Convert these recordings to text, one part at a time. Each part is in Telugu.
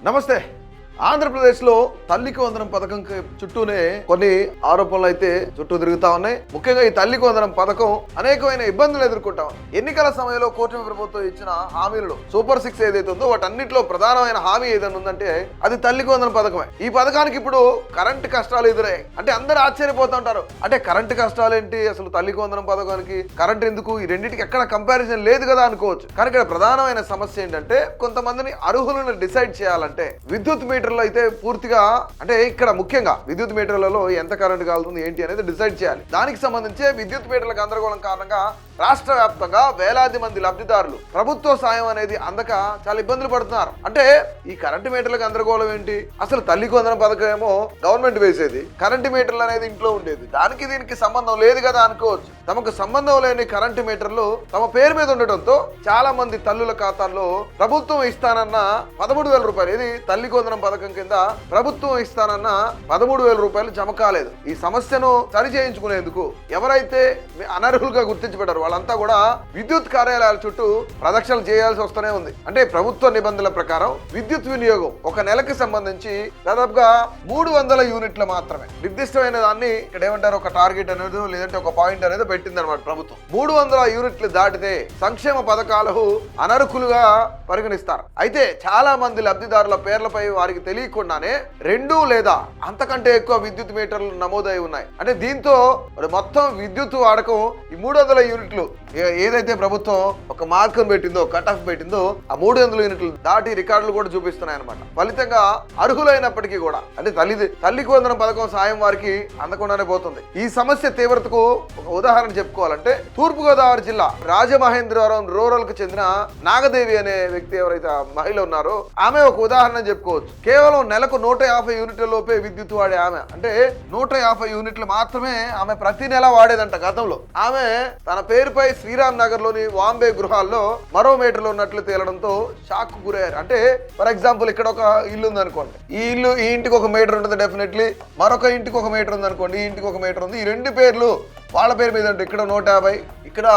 నమస్తే. ఆంధ్రప్రదేశ్లో తల్లికి వందనం పథకం చుట్టూనే కొన్ని ఆరోపణలు అయితే చుట్టూ తిరుగుతా ఉన్నాయి. ముఖ్యంగా ఈ తల్లికి వందనం పథకం అనేకమైన ఇబ్బందులు ఎదుర్కొంటాం. ఎన్నికల సమయంలో కూటమి ప్రభుత్వం ఇచ్చిన హామీలలో సూపర్ 6 ఏదైతే ఉందో వాటన్నిటిలో ప్రధానమైన హామీ ఏదైనా ఉందంటే అది తల్లికి వందనం పథకమే. ఈ పథకానికి ఇప్పుడు కరెంటు కష్టాలు ఎదురయ్యాయి. అంటే అందరూ ఆశ్చర్యపోతూ ఉంటారు, అంటే కరెంటు కష్టాలు ఏంటి, అసలు తల్లికి వందనం పథకానికి కరెంట్ ఎందుకు, ఈ రెండింటికి ఎక్కడ కంపారిజన్ లేదు కదా అనుకోవచ్చు. కానీ ఇక్కడ ప్రధానమైన సమస్య ఏంటంటే కొంతమందిని అర్హులను డిసైడ్ చేయాలంటే విద్యుత్ మీటర్లో అయితే పూర్తిగా, అంటే ఇక్కడ ముఖ్యంగా విద్యుత్ మీటర్లలో ఎంత కరెంట్ కాలుతుంది ఏంటి అనేది డిసైడ్ చేయాలి. దానికి సంబంధించి విద్యుత్ మీటర్ల గందరగోళం కారణంగా రాష్ట్ర వ్యాప్తంగా వేలాది మంది లబ్ధిదారులు ప్రభుత్వ సాయం అనేది అందక చాలా ఇబ్బందులు పడుతున్నారు. అంటే ఈ కరెంటు మీటర్ల గందరగోళం ఏంటి, అసలు తల్లికి వందనం పథకం ఏమో గవర్నమెంట్ వేసేది, కరెంటు మీటర్లు అనేది ఇంట్లో ఉండేది, దానికి దీనికి సంబంధం లేదు కదా అనుకోవచ్చు. తమకు సంబంధం లేని కరెంటు మీటర్లు తమ పేరు మీద ఉండటంతో చాలా మంది తల్లుల ఖాతాల్లో ప్రభుత్వం ఇస్తానన్న 13,000 రూపాయలు, ఇది తల్లికి వందనం పథకం కింద ప్రభుత్వం ఇస్తానన్న 13,000 రూపాయలు జమ కాలేదు. ఈ సమస్యను సరి చేయించుకునేందుకు ఎవరైతే అనర్హులుగా గుర్తించబడ్డారు వాళ్ళంతా కూడా విద్యుత్ కార్యాలయాల చుట్టూ ప్రదక్షిణలు చేయాల్సి వస్తూనే ఉంది. అంటే ప్రభుత్వ నిబంధనల ప్రకారం విద్యుత్ వినియోగం ఒక నెలకి సంబంధించి దాదాపుగా 300 యూనిట్లు మాత్రమే, నిర్దిష్టమైన దాన్ని ఇక్కడ ఏమంటారు ఒక టార్గెట్ అనేది లేదంటే ఒక పాయింట్ అనేది పెట్టింది అనమాట ప్రభుత్వం. 300 యూనిట్లు దాటితే సంక్షేమ పథకాలకు అనర్హులుగా పరిగణిస్తారు. అయితే చాలా మంది లబ్ధిదారుల పేర్లపై వారికి తెలియకుండానే 2 లేదా అంతకంటే ఎక్కువ విద్యుత్ మీటర్లు నమోదై ఉన్నాయి. అంటే దీంతో మొత్తం విద్యుత్ వాడకం ఈ 300 యూనిట్లు ఏదైతే ప్రభుత్వం ఒక మార్కును పెట్టిందో, కట్ ఆఫ్ పెట్టిందో, ఆ 300 యూనిట్లు దాటి రికార్డులు కూడా చూపిస్తున్నాయి అనమాట. ఫలితంగా అర్హులైనప్పటికీ కూడా అంటే తల్లికి వందనం పథకం సాయం వారికి అందకుండానే పోతుంది. ఈ సమస్య తీవ్రతకు ఒక ఉదాహరణ చెప్పుకోవాలంటే తూర్పుగోదావరి జిల్లా రాజమహేంద్రవరం రూరల్ కు చెందిన నాగదేవి అనే వ్యక్తి ఎవరైతే మహిళ ఉన్నారో ఆమె ఒక ఉదాహరణ చెప్పుకోవచ్చు. కేవలం నెలకు 150 యూనిట్ల లోపే విద్యుత్ వాడే ఆమె, అంటే 150 యూనిట్లు మాత్రమే ఆమె ప్రతి నెల వాడేదంట గతంలో. ఆమె తన పేరుపై శ్రీరామ్ నగర్ లోని వాంబే గృహాల్లో మరో మీటర్లు ఉన్నట్లు తేలడంతో షాక్ గురయ్యారు. అంటే ఫర్ ఎగ్జాంపుల్ ఇక్కడ ఒక ఇల్లు ఉంది అనుకోండి, ఈ ఇంటికి ఒక మీటర్ ఉంటుంది డెఫినెట్లీ, మరొక ఇంటికి ఒక మీటర్ ఉంది అనుకోండి, ఈ ఇంటికి ఒక మీటర్ ఉంది, ఈ 2 పేర్లు వాళ్ళ పేరు మీద ఉంటుంది. ఇక్కడ 150, ఇక్కడ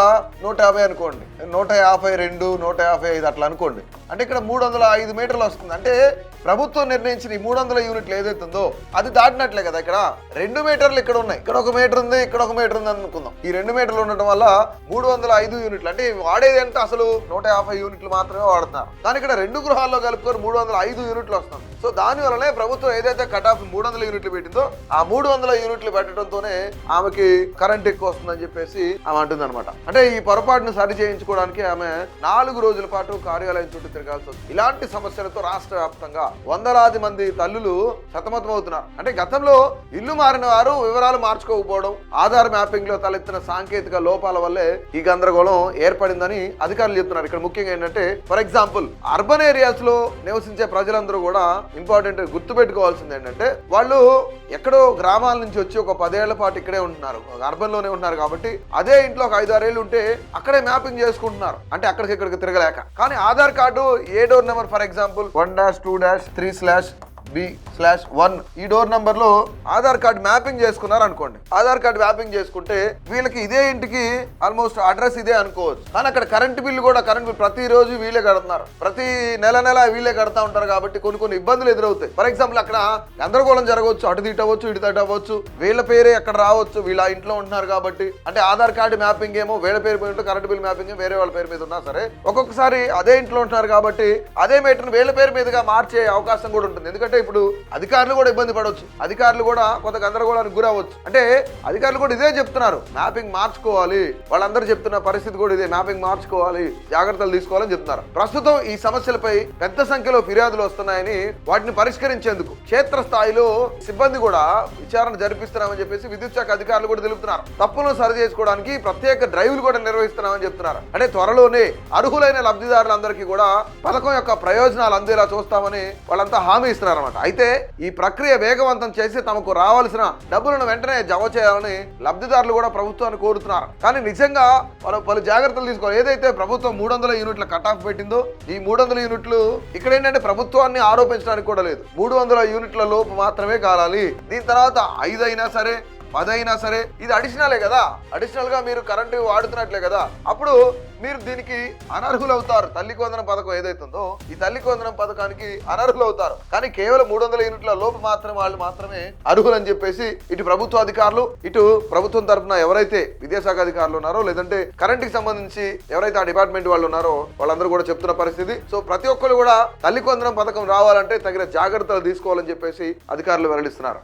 150 అనుకోండి, 152, 155 అట్లా అనుకోండి. అంటే ఇక్కడ 305 మీటర్లు వస్తుంది. అంటే ప్రభుత్వం నిర్ణయించిన ఈ 300 యూనిట్లు ఏదైతుందో అది దాటినట్లే కదా. ఇక్కడ 2 మీటర్లు ఇక్కడ ఉన్నాయి, ఇక్కడ ఒక మీటర్ ఉంది, ఇక్కడ ఒక మీటర్ ఉంది అనుకుందాం. ఈ 2 మీటర్లు ఉండటం వల్ల 305 యూనిట్లు, అంటే వాడేది అంటే అసలు 150 యూనిట్లు మాత్రమే వాడుతున్నారు. కానీ ఇక్కడ 2 గృహాల్లో కలుపుకొని 305 యూనిట్లు వస్తుంది. సో దాని వల్లనే ప్రభుత్వం ఏదైతే కట్ ఆఫ్ 300 యూనిట్లు పెట్టిందో ఆ 300 యూనిట్లు పెట్టడంతోనే ఆమెకి కరెంట్ ఎక్కువ వస్తుందని చెప్పేసి ఆమె అంటుంది అనమాట. అంటే ఈ పొరపాటును సరి చేయించుకోవడానికి ఆమె 4 రోజుల పాటు కార్యాలయం చుట్టూ తిరగాల్సి వస్తుంది. ఇలాంటి సమస్యలతో రాష్ట్ర వ్యాప్తంగా వందలాది మంది తల్లులు సతమతం అవుతున్నారు. అంటే గతంలో ఇల్లు మారిన వారు వివరాలు మార్చుకోకపోవడం, ఆధార్ మ్యాపింగ్ లో తలెత్తిన సాంకేతిక లోపాల వల్లే ఈ గందరగోళం ఏర్పడిందని అధికారులు చెప్తున్నారు. ఇక్కడ ముఖ్యంగా ఏంటంటే ఫర్ ఎగ్జాంపుల్ అర్బన్ ఏరియాస్ లో నివసించే ప్రజలందరూ కూడా ఇంపార్టెంట్ గుర్తుపెట్టుకోవాల్సింది ఏంటంటే వాళ్ళు ఎక్కడో గ్రామాల నుంచి వచ్చి ఒక 10 ఏళ్ల పాటు ఇక్కడే ఉంటున్నారు, అర్బన్ లోనే ఉంటున్నారు. కాబట్టి అదే ఇంట్లో ఒక 5-6 ఏళ్ళు ఉంటే అక్కడే మ్యాపింగ్ చేసుకుంటున్నారు, అంటే అక్కడికి ఇక్కడికి తిరగలేక. కానీ Aadhaar card A door number for example 1-2-3/B/1 ఈ డోర్ నెంబర్ లో ఆధార్ కార్డు మ్యాపింగ్ చేసుకున్నారు అనుకోండి. ఆధార్ కార్డు మ్యాపింగ్ చేసుకుంటే వీళ్ళకి ఇదే ఇంటికి ఆల్మోస్ట్ అడ్రస్ ఇదే అనుకోవచ్చు. కానీ అక్కడ కరెంట్ బిల్లు కూడా ప్రతి రోజు వీళ్ళే కడుతున్నారు, ప్రతి నెల వీళ్ళే కడతా ఉంటారు. కాబట్టి కొన్ని ఇబ్బందులు ఎదురవుతాయి. ఫర్ ఎగ్జాంపుల్ అక్కడ గందరగోళం జరగవచ్చు, అటు తిట్టవచ్చు, ఇటు తట్టవచ్చు, వీళ్ళ పేరే అక్కడ రావచ్చు, వీళ్ళ ఇంట్లో ఉంటున్నారు కాబట్టి. అంటే ఆధార్ కార్డు మ్యాపింగ్ ఏమో వీళ్ళ పేరు మీద ఉంటుంది, కరెంట్ బిల్ మ్యాపింగ్ వేరే వాళ్ళ పేరు మీద ఉన్నా సరే ఒక్కొక్కసారి అదే ఇంట్లో ఉంటున్నారు కాబట్టి అదే మీటర్ వీళ్ళ పేరు మీదుగా మార్చే అవకాశం కూడా ఉంటుంది. ఎందుకంటే ఇప్పుడు అధికారులు కూడా ఇబ్బంది పడవచ్చు, అధికారులు కూడా కొంత గందరగోళానికి గురవచ్చు. అంటే అధికారులు కూడా ఇదే చెప్తున్నారు, మ్యాపింగ్ మార్చుకోవాలి, వాళ్ళందరూ చెప్తున్న పరిస్థితి కూడా ఇదే, మ్యాపింగ్ మార్చుకోవాలి, జాగ్రత్తలు తీసుకోవాలని చెప్తున్నారు. ప్రస్తుతం ఈ సమస్యలపై పెద్ద సంఖ్యలో ఫిర్యాదులు వస్తున్నాయని వాటిని పరిష్కరించేందుకు క్షేత్రస్థాయిలో సిబ్బంది కూడా విచారణ జరిపిస్తున్నామని చెప్పేసి విద్యుత్ శాఖ అధికారులు కూడా తెలుపుతున్నారు. తప్పులను సరి చేసుకోవడానికి ప్రత్యేక డ్రైవ్లు కూడా నిర్వహిస్తున్నామని చెప్తున్నారు. అంటే త్వరలోనే అర్హులైన లబ్ధిదారులందరికీ కూడా పథకం యొక్క ప్రయోజనాలు అందేలా చూస్తామని వాళ్ళంతా హామీ ఇస్తున్నారు. అయితే ఈ ప్రక్రియ వేగవంతం చేసి తమకు రావాల్సిన డబ్బులను వెంటనే జమ చేయాలని లబ్ధిదారులు కూడా ప్రభుత్వాన్ని కోరుతున్నారు. కానీ నిజంగా పలు జాగ్రత్తలు తీసుకోవాలి. ఏదైతే ప్రభుత్వం 300 యూనిట్ల కట్ ఆఫ్ పెట్టిందో ఈ 300 యూనిట్లు ఇక్కడ ఏంటంటే ప్రభుత్వాన్ని ఆరోపించడానికి కూడా లేదు, 300 యూనిట్ల లోపు మాత్రమే కాలాలి. దీని తర్వాత 5 అయినా సరే 10 అయినా సరే ఇది అడిషనలే కదా, అడిషనల్ గా మీరు కరెంటు వాడుతున్నట్లే కదా, అప్పుడు మీరు దీనికి అనర్హులు అవుతారు. తల్లికి వందనం పథకం ఏదైతుందో ఈ తల్లికి వందనం పథకానికి అనర్హులు అవుతారు. కానీ కేవలం 300 యూనిట్ల లోపు వాళ్ళు మాత్రమే అర్హులు అని చెప్పేసి ఇటు ప్రభుత్వ అధికారులు, ఇటు ప్రభుత్వం తరఫున ఎవరైతే విద్యాశాఖ అధికారులు ఉన్నారో, లేదంటే కరెంట్ కి సంబంధించి ఎవరైతే ఆ డిపార్ట్మెంట్ వాళ్ళు ఉన్నారో వాళ్ళందరూ కూడా చెప్తున్న పరిస్థితి. సో ప్రతి ఒక్కరు కూడా తల్లికి వందనం పథకం రావాలంటే తగిన జాగ్రత్తలు తీసుకోవాలని చెప్పేసి అధికారులు వెల్లడిస్తున్నారు.